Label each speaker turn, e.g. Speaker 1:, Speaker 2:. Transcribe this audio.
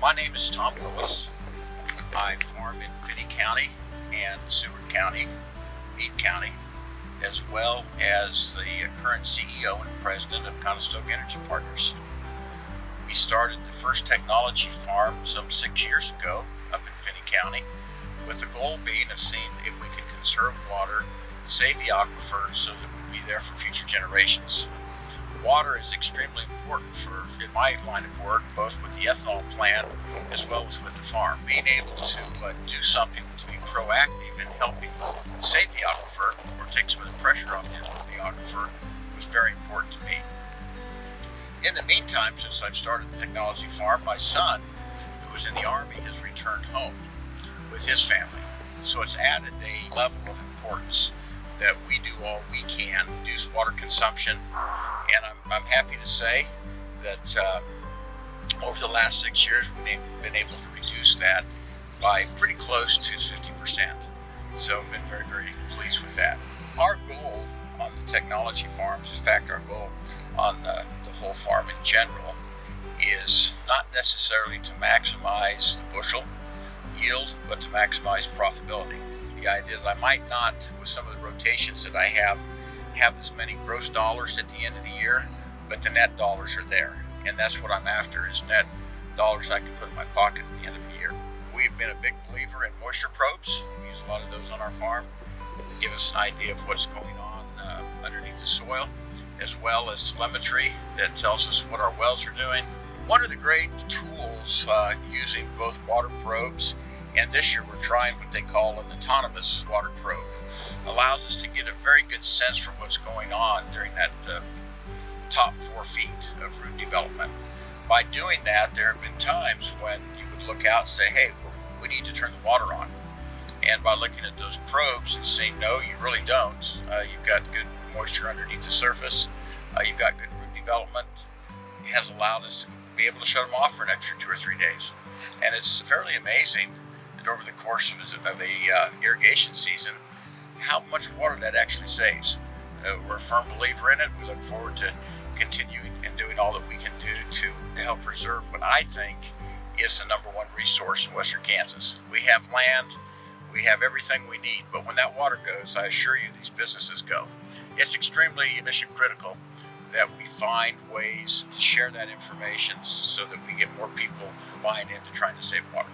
Speaker 1: My name is Tom Willis. I farm in Finney County and Seward County, Meade County, as well as the current CEO and president of Conestoga Energy Partners. We started the first technology farm some 6 years ago up in Finney County, with the goal being of seeing if we could conserve water, save the aquifer so that we'd be there for future generations. Water is extremely important in my line of work, both with the ethanol plant as well as with the farm. Being able to do something to be proactive in helping save the aquifer or take some of the pressure off the aquifer was very important to me. In the meantime, since I've started the technology farm, my son, who was in the Army, has returned home with his family. So it's added a level of importance that we do all we can reduce water consumption. And I'm happy to say that over the last 6 years, we've been able to reduce that by pretty close to 50%. So I've been very, very pleased with that. Our goal on the technology farms, in fact, our goal on the whole farm in general, is not necessarily to maximize the bushel yield, but to maximize profitability. The idea that I might not, with some of the rotations that I have as many gross dollars at the end of the year, but the net dollars are there. And that's what I'm after, is net dollars I can put in my pocket at the end of the year. We've been a big believer in moisture probes. We use a lot of those on our farm to give us an idea of what's going on underneath the soil, as well as telemetry that tells us what our wells are doing. One of the great tools using both water probes, and this year we're trying what they call an autonomous water probe, allows us to get a very good sense for what's going on during that top 4 feet of root development. By doing that, there have been times when you would look out and say, hey, we need to turn the water on. And by looking at those probes and saying, no, you really don't. You've got good moisture underneath the surface. You've got good root development. It has allowed us to be able to shut them off for an extra 2 or 3 days. And it's fairly amazing that over the course of a irrigation season, how much water that actually saves. We're a firm believer in it. We look forward to continuing and doing all that we can do to help preserve what I think is the number one resource in western Kansas. We have land, we have everything we need, but when that water goes, I assure you these businesses go. It's extremely mission critical that we find ways to share that information so that we get more people buying into trying to save water.